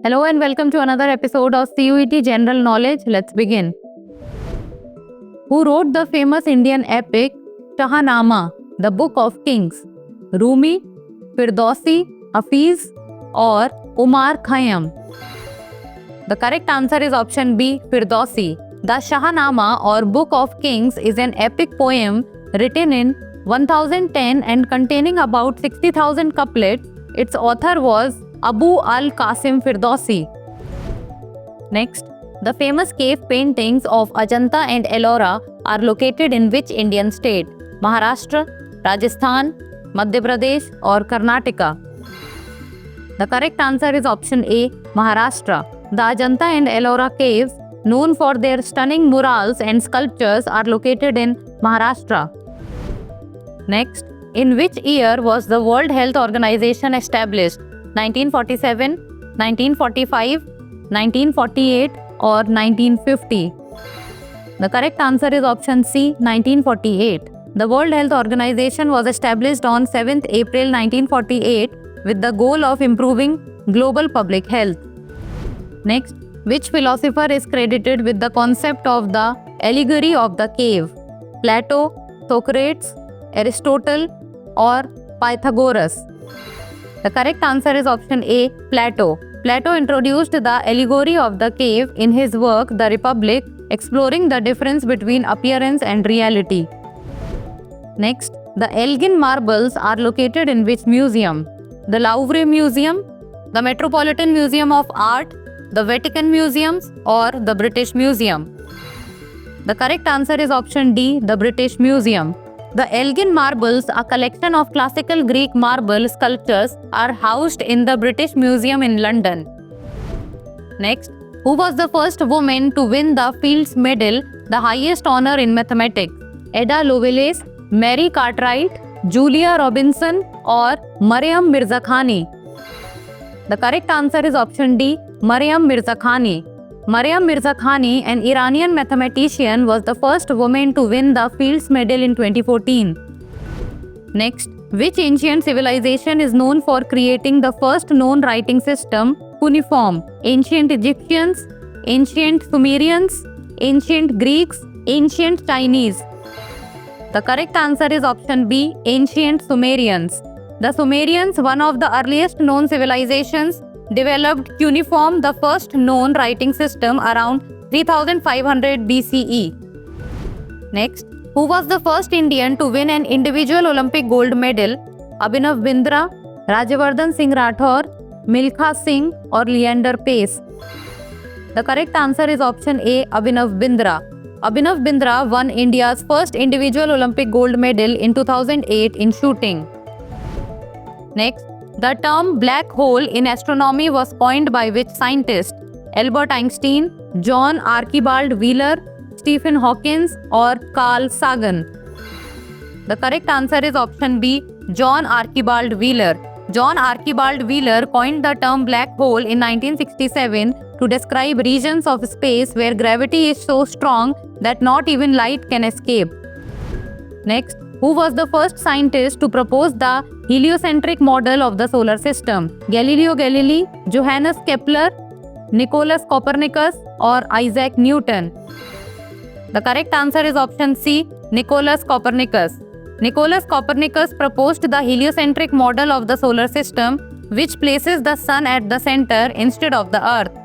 Hello and welcome to another episode of CUET General Knowledge. Let's begin. Who wrote the famous Indian epic Shahnama, the Book of Kings? Rumi, Firdausi, Hafiz or Umar Khayyam? The correct answer is option B, Firdausi. The Shahnama or Book of Kings is an epic poem written in 1010 and containing about 60,000 couplets. Its author was Abu al-Qasim Firdausi. Next, the famous cave paintings of Ajanta and Ellora are located in which Indian state? Maharashtra, Rajasthan, Madhya Pradesh or Karnataka? The correct answer is option A, Maharashtra. The Ajanta and Ellora caves, known for their stunning murals and sculptures, are located in Maharashtra. Next, in which year was the World Health Organization established? 1947, 1945, 1948 or 1950? The correct answer is option C, 1948. The World Health Organization was established on 7th April 1948 with the goal of improving global public health. Next, which philosopher is credited with the concept of the allegory of the cave? Plato, Socrates, Aristotle or Pythagoras? The correct answer is option A, Plato. Plato introduced the allegory of the cave in his work The Republic, exploring the difference between appearance and reality. Next, the Elgin marbles are located in which museum? The Louvre Museum, the Metropolitan Museum of Art, the Vatican Museums or the British Museum? The correct answer is option D, the British Museum. The Elgin marbles, a collection of classical Greek marble sculptures, are housed in the British Museum in London. Next, who was the first woman to win the Fields Medal, the highest honor in mathematics? Ada Lovelace, Mary Cartwright, Julia Robinson or Maryam Mirzakhani? The correct answer is option D, Maryam Mirzakhani. Maryam Mirzakhani, an Iranian mathematician, was the first woman to win the Fields Medal in 2014. Next, which ancient civilization is known for creating the first known writing system, cuneiform? Ancient Egyptians, Ancient Sumerians, Ancient Greeks, Ancient Chinese? The correct answer is option B, Ancient Sumerians. The Sumerians, one of the earliest known civilizations, developed cuneiform, the first known writing system, around 3500 BCE. Next, who was the first Indian to win an individual Olympic gold medal? Abhinav Bindra, Rajyavardhan Singh Rathore, Milkha Singh or Leander Paes? The correct answer is option A, Abhinav Bindra. Abhinav Bindra won India's first individual Olympic gold medal in 2008 in shooting. Next, the term black hole in astronomy was coined by which scientist? Albert Einstein, John Archibald Wheeler, Stephen Hawking or Carl Sagan? The correct answer is option B, John Archibald Wheeler. John Archibald Wheeler coined the term black hole in 1967 to describe regions of space where gravity is so strong that not even light can escape. Next, who was the first scientist to propose the heliocentric model of the solar system? Galileo Galilei, Johannes Kepler, Nicolaus Copernicus or Isaac Newton? The correct answer is option C, Nicolaus Copernicus. Nicolaus Copernicus proposed the heliocentric model of the solar system, which places the sun at the center instead of the earth.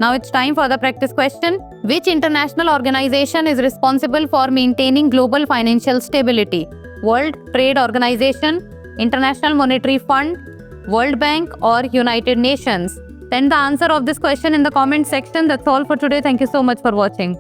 Now it's time for the practice question. Which international organization is responsible for maintaining global financial stability? World Trade Organization, International Monetary Fund, World Bank or United Nations? Send the answer of this question in the comment section. That's all for today. Thank you so much for watching.